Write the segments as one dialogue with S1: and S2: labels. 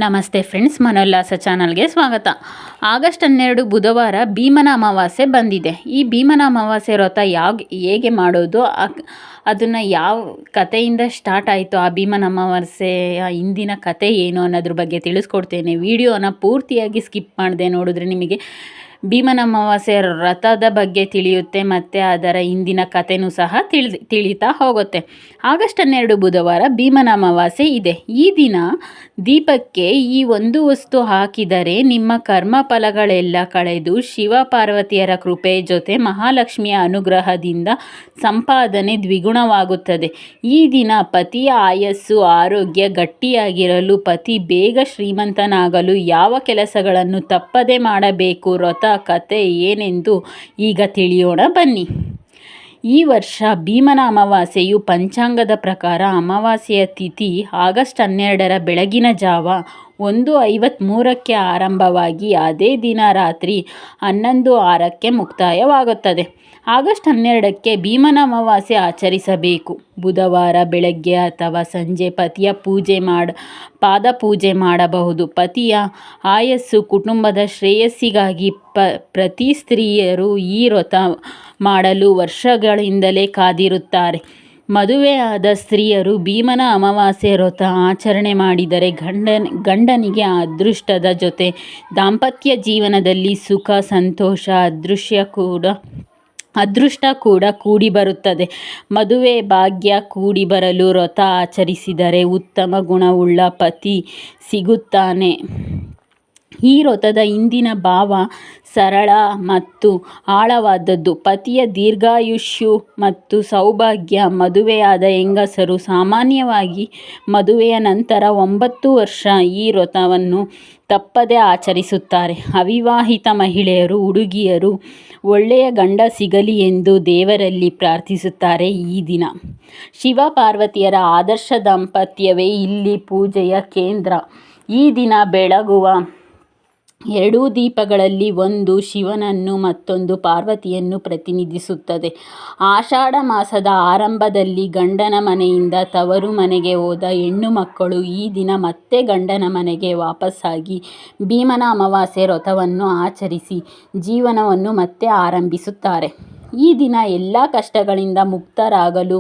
S1: ನಮಸ್ತೆ ಫ್ರೆಂಡ್ಸ್, ಮನೋಲ್ಲಾಸ ಚಾನಲ್ಗೆ ಸ್ವಾಗತ. ಆಗಸ್ಟ್ 12 ಬುಧವಾರ ಭೀಮನ ಅಮಾವಾಸ್ಯೆ ಬಂದಿದೆ. ಈ ಭೀಮನ ಅಮಾವಾಸ್ಯೆ ವ್ರತ ಹೇಗೆ ಮಾಡೋದು, ಅದನ್ನು ಯಾವ ಕಥೆಯಿಂದ ಸ್ಟಾರ್ಟ್ ಆಯಿತು, ಆ ಭೀಮನ ಅಮಾವಾಸ್ಯೆಯ ಹಿಂದಿನ ಕಥೆ ಏನು ಅನ್ನೋದ್ರ ಬಗ್ಗೆ ತಿಳಿಸ್ಕೊಡ್ತೇನೆ. ವಿಡಿಯೋನ ಪೂರ್ತಿಯಾಗಿ ಸ್ಕಿಪ್ ಮಾಡದೆ ನೋಡಿದ್ರೆ ನಿಮಗೆ ಭೀಮನ ಅಮಾವಾಸ್ಯೆ ವ್ರತದ ಬಗ್ಗೆ ತಿಳಿಯುತ್ತೆ ಮತ್ತು ಅದರ ಹಿಂದಿನ ಕಥೆನೂ ಸಹ ತಿಳಿತಾ ಹೋಗುತ್ತೆ. ಆಗಸ್ಟ್ 12 ಬುಧವಾರ ಭೀಮನ ಅಮಾವಾಸ್ಯೆ ಇದೆ. ಈ ದಿನ ದೀಪಕ್ಕೆ ಈ ಒಂದು ವಸ್ತು ಹಾಕಿದರೆ ನಿಮ್ಮ ಕರ್ಮ ಫಲಗಳೆಲ್ಲ ಕಳೆದು ಶಿವ ಪಾರ್ವತಿಯರ ಕೃಪೆ ಜೊತೆ ಮಹಾಲಕ್ಷ್ಮಿಯ ಅನುಗ್ರಹದಿಂದ ಸಂಪಾದನೆ ದ್ವಿಗುಣವಾಗುತ್ತದೆ. ಈ ದಿನ ಪತಿಯ ಆಯಸ್ಸು ಆರೋಗ್ಯ ಗಟ್ಟಿಯಾಗಿರಲು, ಪತಿ ಬೇಗ ಶ್ರೀಮಂತನಾಗಲು ಯಾವ ಕೆಲಸಗಳನ್ನು ತಪ್ಪದೆ ಮಾಡಬೇಕು, ವ್ರತ ಕಥೆ ಏನೆಂದು ಈಗ ತಿಳಿಯೋಣ ಬನ್ನಿ. ಈ ವರ್ಷ ಭೀಮನ ಅಮಾವಾಸ್ಯೆಯು ಪಂಚಾಂಗದ ಪ್ರಕಾರ ಅಮಾವಾಸ್ಯೆಯ ತಿಥಿ ಆಗಸ್ಟ್ 12 ಬೆಳಗಿನ ಜಾವ 1:53ಕ್ಕೆ ಆರಂಭವಾಗಿ ಅದೇ ದಿನ ರಾತ್ರಿ 11:06ಕ್ಕೆ ಮುಕ್ತಾಯವಾಗುತ್ತದೆ. ಆಗಸ್ಟ್ 12ಕ್ಕೆ ಭೀಮನ ಅಮಾವಾಸ್ಯೆ ಆಚರಿಸಬೇಕು. ಬುಧವಾರ ಬೆಳಗ್ಗೆ ಅಥವಾ ಸಂಜೆ ಪತಿಯ ಪಾದ ಪೂಜೆ ಮಾಡಬಹುದು. ಪತಿಯ ಆಯಸ್ಸು ಕುಟುಂಬದ ಶ್ರೇಯಸ್ಸಿಗಾಗಿ ಪ್ರತಿ ಸ್ತ್ರೀಯರು ಈ ವ್ರತ ಮಾಡಲು ವರ್ಷಗಳಿಂದಲೇ ಕಾದಿರುತ್ತಾರೆ. ಮದುವೆಯಾದ ಸ್ತ್ರೀಯರು ಭೀಮನ ಅಮಾವಾಸ್ಯೆ ವ್ರತ ಆಚರಣೆ ಮಾಡಿದರೆ ಗಂಡನಿಗೆ ಅದೃಷ್ಟದ ಜೊತೆ ದಾಂಪತ್ಯ ಜೀವನದಲ್ಲಿ ಸುಖ ಸಂತೋಷ ಅದೃಷ್ಟ ಕೂಡ ಕೂಡಿ ಬರುತ್ತದೆ. ಮದುವೆ ಭಾಗ್ಯ ಕೂಡಿ ಬರಲು ವ್ರತ ಆಚರಿಸಿದರೆ ಉತ್ತಮ ಗುಣವುಳ್ಳ ಪತಿ ಸಿಗುತ್ತಾನೆ. ಈ ವ್ರತದ ಹಿಂದಿನ ಭಾವ ಸರಳ ಮತ್ತು ಆಳವಾದದ್ದು. ಪತಿಯ ದೀರ್ಘಾಯುಷ್ಯು ಮತ್ತು ಸೌಭಾಗ್ಯ. ಮದುವೆಯಾದ ಹೆಂಗಸರು ಸಾಮಾನ್ಯವಾಗಿ ಮದುವೆಯ ನಂತರ 9 ವರ್ಷ ಈ ವ್ರತವನ್ನು ತಪ್ಪದೆ ಆಚರಿಸುತ್ತಾರೆ. ಅವಿವಾಹಿತ ಮಹಿಳೆಯರು, ಹುಡುಗಿಯರು ಒಳ್ಳೆಯ ಗಂಡ ಸಿಗಲಿ ಎಂದು ದೇವರಲ್ಲಿ ಪ್ರಾರ್ಥಿಸುತ್ತಾರೆ. ಈ ದಿನ ಶಿವ ಪಾರ್ವತಿಯರ ಆದರ್ಶ ದಾಂಪತ್ಯವೇ ಇಲ್ಲಿ ಪೂಜೆಯ ಕೇಂದ್ರ. ಈ ದಿನ ಬೆಳಗುವ 2 ದೀಪಗಳಲ್ಲಿ ಒಂದು ಶಿವನನ್ನು ಮತ್ತೊಂದು ಪಾರ್ವತಿಯನ್ನು ಪ್ರತಿನಿಧಿಸುತ್ತದೆ. ಆಷಾಢ ಮಾಸದ ಆರಂಭದಲ್ಲಿ ಗಂಡನ ಮನೆಯಿಂದ ತವರು ಮನೆಗೆ ಹೋದ ಹೆಣ್ಣು ಮಕ್ಕಳು ಈ ದಿನ ಮತ್ತೆ ಗಂಡನ ಮನೆಗೆ ವಾಪಸ್ಸಾಗಿ ಭೀಮನ ಅಮಾವಾಸ್ಯೆ ವ್ರತವನ್ನು ಆಚರಿಸಿ ಜೀವನವನ್ನು ಮತ್ತೆ ಆರಂಭಿಸುತ್ತಾರೆ. ಈ ದಿನ ಎಲ್ಲ ಕಷ್ಟಗಳಿಂದ ಮುಕ್ತರಾಗಲು,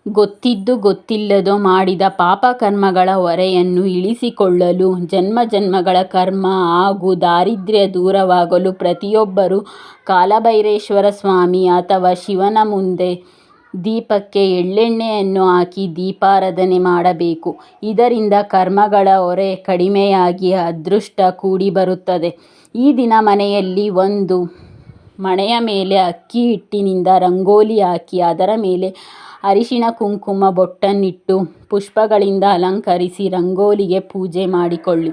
S1: ಗೊತ್ತಿದ್ದೋ ಗೊತ್ತಿಲ್ಲದೋ ಮಾಡಿದ ಪಾಪಕರ್ಮಗಳ ಹೊರೆಯನ್ನು ಇಳಿಸಿಕೊಳ್ಳಲು, ಜನ್ಮಗಳ ಕರ್ಮ ಹಾಗೂ ದಾರಿದ್ರ್ಯ ದೂರವಾಗಲು ಪ್ರತಿಯೊಬ್ಬರೂ ಕಾಲಭೈರೇಶ್ವರ ಸ್ವಾಮಿ ಅಥವಾ ಶಿವನ ಮುಂದೆ ದೀಪಕ್ಕೆ ಎಳ್ಳೆಣ್ಣೆಯನ್ನು ಹಾಕಿ ದೀಪಾರಾಧನೆ ಮಾಡಬೇಕು. ಇದರಿಂದ ಕರ್ಮಗಳ ಹೊರೆ ಕಡಿಮೆಯಾಗಿ ಅದೃಷ್ಟ ಕೂಡಿ ಬರುತ್ತದೆ. ಈ ದಿನ ಮಣೆಯ ಮೇಲೆ ಅಕ್ಕಿ ಹಿಟ್ಟಿನಿಂದ ರಂಗೋಲಿ ಹಾಕಿ ಅದರ ಮೇಲೆ ಅರಿಶಿಣ ಕುಂಕುಮ ಬೊಟ್ಟನ್ನಿಟ್ಟು ಪುಷ್ಪಗಳಿಂದ ಅಲಂಕರಿಸಿ ರಂಗೋಲಿಗೆ ಪೂಜೆ ಮಾಡಿಕೊಳ್ಳಿ.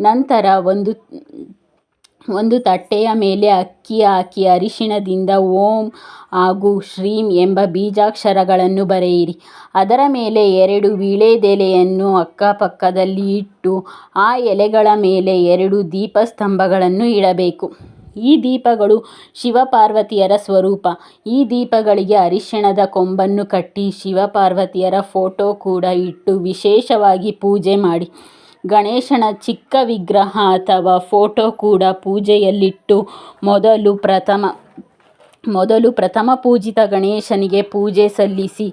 S1: ನಂತರ ಒಂದು ತಟ್ಟೆಯ ಮೇಲೆ ಅಕ್ಕಿ ಹಾಕಿ ಅರಿಶಿಣದಿಂದ ಓಂ ಹಾಗೂ ಶ್ರೀಂ ಎಂಬ ಬೀಜಾಕ್ಷರಗಳನ್ನು ಬರೆಯಿರಿ. ಅದರ ಮೇಲೆ 2 ವೀಳ್ಯದೆಲೆಯನ್ನು ಅಕ್ಕಪಕ್ಕದಲ್ಲಿ ಇಟ್ಟು ಆ ಎಲೆಗಳ ಮೇಲೆ 2 ದೀಪಸ್ತಂಭಗಳನ್ನು ಇಡಬೇಕು. ಈ ದೀಪಗಳು ಶಿವಪಾರ್ವತಿಯರ ಸ್ವರೂಪ. ಈ ದೀಪಗಳಿಗೆ ಅರಿಶಿಣದ ಕೊಂಬನ್ನು ಕಟ್ಟಿ ಶಿವಪಾರ್ವತಿಯರ ಫೋಟೋ ಕೂಡ ಇಟ್ಟು ವಿಶೇಷವಾಗಿ ಪೂಜೆ ಮಾಡಿ. ಗಣೇಶನ ಚಿಕ್ಕ ವಿಗ್ರಹ ಅಥವಾ ಫೋಟೋ ಕೂಡ ಪೂಜೆಯಲ್ಲಿಟ್ಟು ಮೊದಲು ಪ್ರಥಮ ಪೂಜಿತ ಗಣೇಶನಿಗೆ ಪೂಜೆ ಸಲ್ಲಿಸಿ.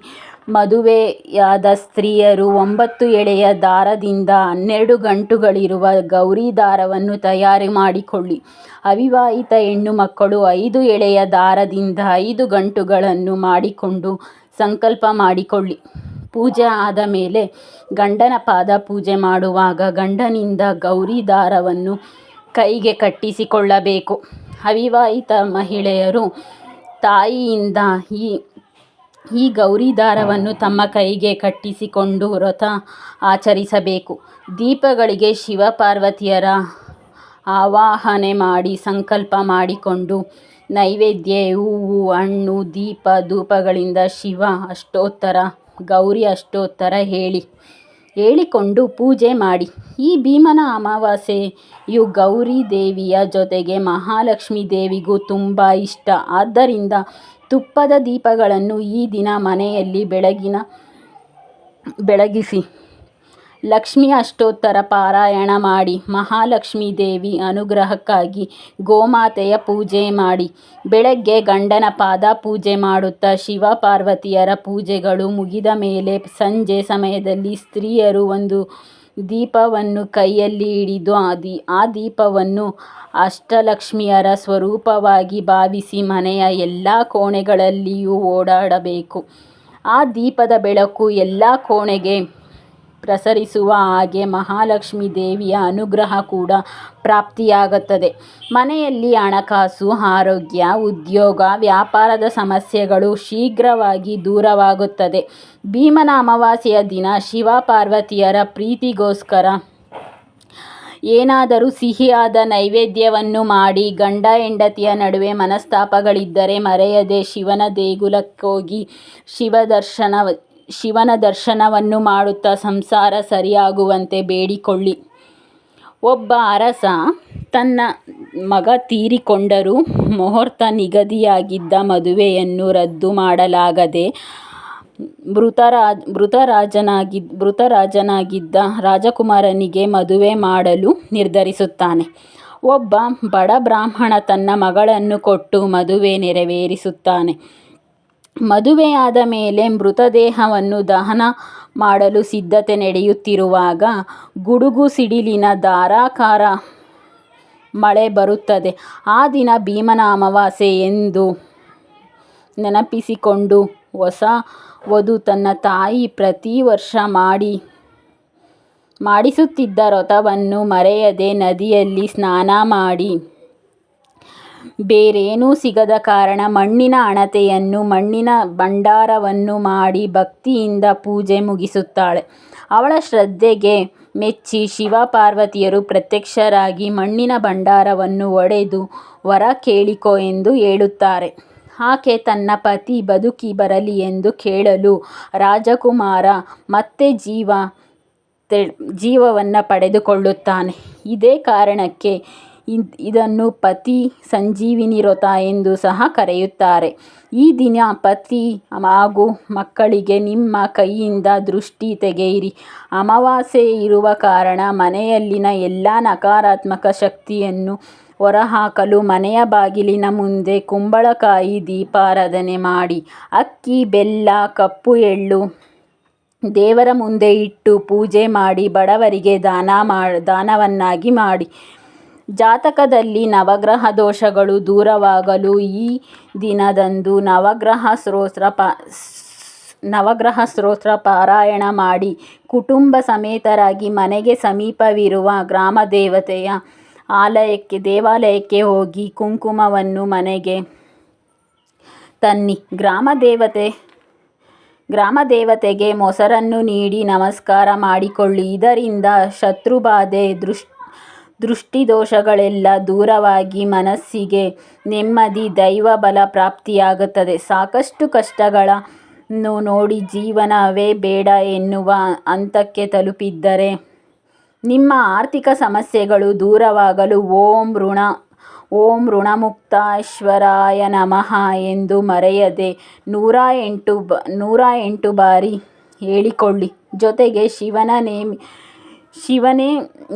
S1: ಮದುವೆಯಾದ ಸ್ತ್ರೀಯರು 9 ಎಳೆಯ ದಾರದಿಂದ 12 ಗಂಟುಗಳಿರುವ ಗೌರಿ ದಾರವನ್ನು ತಯಾರು ಮಾಡಿಕೊಳ್ಳಿ. ಅವಿವಾಹಿತ ಹೆಣ್ಣು ಮಕ್ಕಳು 5 ಎಳೆಯ ದಾರದಿಂದ 5 ಗಂಟುಗಳನ್ನು ಮಾಡಿಕೊಂಡು ಸಂಕಲ್ಪ ಮಾಡಿಕೊಳ್ಳಿ. ಪೂಜೆ ಆದ ಮೇಲೆ ಗಂಡನ ಪಾದ ಪೂಜೆ ಮಾಡುವಾಗ ಗಂಡನಿಂದ ಗೌರಿ ದಾರವನ್ನು ಕೈಗೆ ಕಟ್ಟಿಸಿಕೊಳ್ಳಬೇಕು. ಅವಿವಾಹಿತ ಮಹಿಳೆಯರು ತಾಯಿಯಿಂದ ಈ ಗೌರಿ ದಾರವನ್ನು ತಮ್ಮ ಕೈಗೆ ಕಟ್ಟಿಸಿಕೊಂಡು ವ್ರತ ಆಚರಿಸಬೇಕು. ದೀಪಗಳಿಗೆ ಶಿವಪಾರ್ವತಿಯರ ಆವಾಹನೆ ಮಾಡಿ ಸಂಕಲ್ಪ ಮಾಡಿಕೊಂಡು ನೈವೇದ್ಯ, ಹೂವು, ಹಣ್ಣು, ದೀಪ, ಧೂಪಗಳಿಂದ ಶಿವ ಅಷ್ಟೋತ್ತರ, ಗೌರಿ ಅಷ್ಟೋತ್ತರ ಹೇಳಿಕೊಂಡು ಪೂಜೆ ಮಾಡಿ. ಈ ಭೀಮನ ಅಮಾವಾಸ್ಯೆಯು ಗೌರಿ ದೇವಿಯ ಜೊತೆಗೆ ಮಹಾಲಕ್ಷ್ಮೀ ದೇವಿಗೂ ತುಂಬ ಇಷ್ಟ. ಆದ್ದರಿಂದ ತುಪ್ಪದ ದೀಪಗಳನ್ನು ಈ ದಿನ ಮನೆಯಲ್ಲಿ ಬೆಳಗಿಸಿ ಲಕ್ಷ್ಮೀ ಅಷ್ಟೋತ್ತರ ಪಾರಾಯಣ ಮಾಡಿ, ಮಹಾಲಕ್ಷ್ಮೀ ದೇವಿ ಅನುಗ್ರಹಕ್ಕಾಗಿ ಗೋಮಾತೆಯ ಪೂಜೆ ಮಾಡಿ, ಬೆಳಗ್ಗೆ ಗಂಡನ ಪಾದ ಪೂಜೆ ಮಾಡುತ್ತಾ ಶಿವ ಪಾರ್ವತಿಯರ ಪೂಜೆಗಳು ಮುಗಿದ ಮೇಲೆ ಸಂಜೆ ಸಮಯದಲ್ಲಿ ಸ್ತ್ರೀಯರು ಒಂದು ದೀಪವನ್ನು ಕೈಯಲ್ಲಿ ಹಿಡಿದು ಆ ದೀಪವನ್ನು ಅಷ್ಟಲಕ್ಷ್ಮಿಯರ ಸ್ವರೂಪವಾಗಿ ಭಾವಿಸಿ ಮನೆಯ ಎಲ್ಲ ಕೋಣೆಗಳಲ್ಲಿಯೂ ಓಡಾಡಬೇಕು. ಆ ದೀಪದ ಬೆಳಕು ಎಲ್ಲ ಕೋಣೆಗೆ ಪ್ರಸರಿಸುವ ಹಾಗೆ ಮಹಾಲಕ್ಷ್ಮೀ ದೇವಿಯ ಅನುಗ್ರಹ ಕೂಡ ಪ್ರಾಪ್ತಿಯಾಗುತ್ತದೆ. ಮನೆಯಲ್ಲಿ ಹಣಕಾಸು, ಆರೋಗ್ಯ, ಉದ್ಯೋಗ, ವ್ಯಾಪಾರದ ಸಮಸ್ಯೆಗಳು ಶೀಘ್ರವಾಗಿ ದೂರವಾಗುತ್ತದೆ. ಭೀಮನ ಅಮಾವಾಸ್ಯೆಯ ದಿನ ಶಿವ ಪಾರ್ವತಿಯರ ಪ್ರೀತಿಗೋಸ್ಕರ ಏನಾದರೂ ಸಿಹಿಯಾದ ನೈವೇದ್ಯವನ್ನು ಮಾಡಿ, ಗಂಡ ಹೆಂಡತಿಯ ನಡುವೆ ಮನಸ್ತಾಪಗಳಿದ್ದರೆ ಮರೆಯದೆ ಶಿವನ ದೇಗುಲಕ್ಕೋಗಿ ಶಿವನ ದರ್ಶನವನ್ನು ಮಾಡುತ್ತಾ ಸಂಸಾರ ಸರಿಯಾಗುವಂತೆ ಬೇಡಿಕೊಳ್ಳಿ. ಒಬ್ಬ ಅರಸ ತನ್ನ ಮಗ ತೀರಿಕೊಂಡರೂ ಮುಹೂರ್ತ ನಿಗದಿಯಾಗಿದ್ದ ಮದುವೆಯನ್ನು ರದ್ದು ಮಾಡಲಾಗದೆ ಮೃತರಾಜನಾಗಿದ್ದ ರಾಜಕುಮಾರನಿಗೆ ಮದುವೆ ಮಾಡಲು ನಿರ್ಧರಿಸುತ್ತಾನೆ. ಒಬ್ಬ ಬಡ ಬ್ರಾಹ್ಮಣ ತನ್ನ ಮಗಳನ್ನು ಕೊಟ್ಟು ಮದುವೆ ನೆರವೇರಿಸುತ್ತಾನೆ. ಮದುವೆಯಾದ ಮೇಲೆ ಮೃತದೇಹವನ್ನು ದಹನ ಮಾಡಲು ಸಿದ್ಧತೆ ನಡೆಯುತ್ತಿರುವಾಗ ಗುಡುಗು ಸಿಡಿಲಿನ ಧಾರಾಕಾರ ಮಳೆ ಬರುತ್ತದೆ. ಆ ದಿನ ಭೀಮನ ಅಮಾವಾಸ್ಯೆ ಎಂದು ನೆನಪಿಸಿಕೊಂಡು ಹೊಸ ವಧು ತನ್ನ ತಾಯಿ ಪ್ರತಿ ವರ್ಷ ಮಾಡಿಸುತ್ತಿದ್ದ ವ್ರತವನ್ನು ಮರೆಯದೆ ನದಿಯಲ್ಲಿ ಸ್ನಾನ ಮಾಡಿ, ಬೇರೇನೂ ಸಿಗದ ಕಾರಣ ಮಣ್ಣಿನ ಹಣತೆಯನ್ನು, ಮಣ್ಣಿನ ಭಂಡಾರವನ್ನು ಮಾಡಿ ಭಕ್ತಿಯಿಂದ ಪೂಜೆ ಮುಗಿಸುತ್ತಾಳೆ. ಅವಳ ಶ್ರದ್ಧೆಗೆ ಮೆಚ್ಚಿ ಶಿವ ಪಾರ್ವತಿಯರು ಪ್ರತ್ಯಕ್ಷರಾಗಿ ಮಣ್ಣಿನ ಭಂಡಾರವನ್ನು ಒಡೆದು ವರ ಕೇಳಿಕೊ ಎಂದು ಹೇಳುತ್ತಾರೆ. ಆಕೆ ತನ್ನ ಪತಿ ಬದುಕಿ ಬರಲಿ ಎಂದು ಕೇಳಲು ರಾಜಕುಮಾರ ಮತ್ತೆ ಜೀವವನ್ನು ಪಡೆದುಕೊಳ್ಳುತ್ತಾನೆ. ಇದೇ ಕಾರಣಕ್ಕೆ ಇದನ್ನು ಪತಿ ಸಂಜೀವಿನಿ ವ್ರತ ಎಂದು ಸಹ ಕರೆಯುತ್ತಾರೆ. ಈ ದಿನ ಪತಿ ಹಾಗೂ ಮಕ್ಕಳಿಗೆ ನಿಮ್ಮ ಕೈಯಿಂದ ದೃಷ್ಟಿ ತೆಗೆಯಿರಿ. ಅಮಾವಾಸ್ಯೆ ಇರುವ ಕಾರಣ ಮನೆಯಲ್ಲಿನ ಎಲ್ಲ ನಕಾರಾತ್ಮಕ ಶಕ್ತಿಯನ್ನು ಹೊರಹಾಕಲು ಮನೆಯ ಬಾಗಿಲಿನ ಮುಂದೆ ಕುಂಬಳಕಾಯಿ ದೀಪಾರಾಧನೆ ಮಾಡಿ, ಅಕ್ಕಿ, ಬೆಲ್ಲ, ಕಪ್ಪು ಎಳ್ಳು ದೇವರ ಮುಂದೆ ಇಟ್ಟು ಪೂಜೆ ಮಾಡಿ ಬಡವರಿಗೆ ದಾನವನ್ನಾಗಿ ಮಾಡಿ. ಜಾತಕದಲ್ಲಿ ನವಗ್ರಹ ದೋಷಗಳು ದೂರವಾಗಲು ಈ ದಿನದಂದು ನವಗ್ರಹ ಸ್ತೋತ್ರ ಪಾರಾಯಣ ಮಾಡಿ, ಕುಟುಂಬ ಸಮೇತರಾಗಿ ಮನೆಗೆ ಸಮೀಪವಿರುವ ಗ್ರಾಮದೇವತೆಯ ದೇವಾಲಯಕ್ಕೆ ಹೋಗಿ ಕುಂಕುಮವನ್ನು ಮನೆಗೆ ತನ್ನಿ. ಗ್ರಾಮದೇವತೆಗೆ ಮೊಸರನ್ನು ನೀಡಿ ನಮಸ್ಕಾರ ಮಾಡಿಕೊಳ್ಳಿ. ಇದರಿಂದ ಶತ್ರುಬಾಧೆ, ದೃಷ್ಟಿದೋಷಗಳೆಲ್ಲ ದೂರವಾಗಿ ಮನಸ್ಸಿಗೆ ನೆಮ್ಮದಿ, ದೈವಬಲ ಪ್ರಾಪ್ತಿಯಾಗುತ್ತದೆ. ಸಾಕಷ್ಟು ಕಷ್ಟಗಳನ್ನು ನೋಡಿ ಜೀವನವೇ ಬೇಡ ಎನ್ನುವ ಹಂತಕ್ಕೆ ತಲುಪಿದ್ದರೆ ನಿಮ್ಮ ಆರ್ಥಿಕ ಸಮಸ್ಯೆಗಳು ದೂರವಾಗಲು ಓಂ ಋಣಮುಕ್ತೇಶ್ವರಾಯ ನಮಃ ಎಂದು ಮರೆಯದೆ 108 ಬಾರಿ ಹೇಳಿಕೊಳ್ಳಿ. ಜೊತೆಗೆ ಶಿವನೇ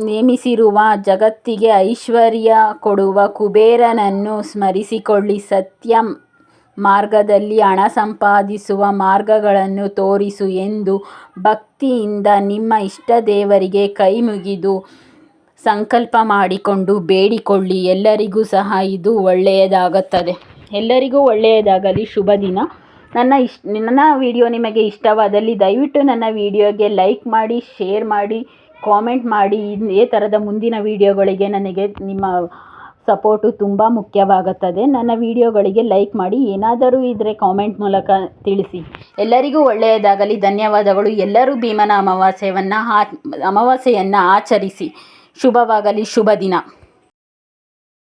S1: ನೇಮಿಸಿರುವ ಜಗತ್ತಿಗೆ ಐಶ್ವರ್ಯ ಕೊಡುವ ಕುಬೇರನನ್ನು ಸ್ಮರಿಸಿಕೊಳ್ಳಿ. ಸತ್ಯ ಮಾರ್ಗದಲ್ಲಿ ಹಣ ಸಂಪಾದಿಸುವ ಮಾರ್ಗಗಳನ್ನು ತೋರಿಸು ಎಂದು ಭಕ್ತಿಯಿಂದ ನಿಮ್ಮ ಇಷ್ಟ ದೇವರಿಗೆ ಕೈ ಮುಗಿದು ಸಂಕಲ್ಪ ಮಾಡಿಕೊಂಡು ಬೇಡಿಕೊಳ್ಳಿ. ಎಲ್ಲರಿಗೂ ಸಹ ಇದು ಒಳ್ಳೆಯದಾಗುತ್ತದೆ. ಎಲ್ಲರಿಗೂ ಒಳ್ಳೆಯದಾಗಲಿ. ಶುಭ ದಿನ. ನನ್ನ ವಿಡಿಯೋ ನಿಮಗೆ ಇಷ್ಟವಾದಲ್ಲಿ ದಯವಿಟ್ಟು ನನ್ನ ವಿಡಿಯೋಗೆ ಲೈಕ್ ಮಾಡಿ, ಶೇರ್ ಮಾಡಿ, ಕಾಮೆಂಟ್ ಮಾಡಿ. ಇದೇ ಥರದ ಮುಂದಿನ ವಿಡಿಯೋಗಳಿಗೆ ನನಗೆ ನಿಮ್ಮ ಸಪೋರ್ಟು ತುಂಬ ಮುಖ್ಯವಾಗುತ್ತದೆ. ನನ್ನ ವಿಡಿಯೋಗಳಿಗೆ ಲೈಕ್ ಮಾಡಿ, ಏನಾದರೂ ಇದ್ದರೆ ಕಾಮೆಂಟ್ ಮೂಲಕ ತಿಳಿಸಿ. ಎಲ್ಲರಿಗೂ ಒಳ್ಳೆಯದಾಗಲಿ. ಧನ್ಯವಾದಗಳು. ಎಲ್ಲರೂ ಭೀಮನ ಅಮಾವಾಸ್ಯೆಯನ್ನು ಆಚರಿಸಿ. ಶುಭವಾಗಲಿ. ಶುಭ ದಿನ.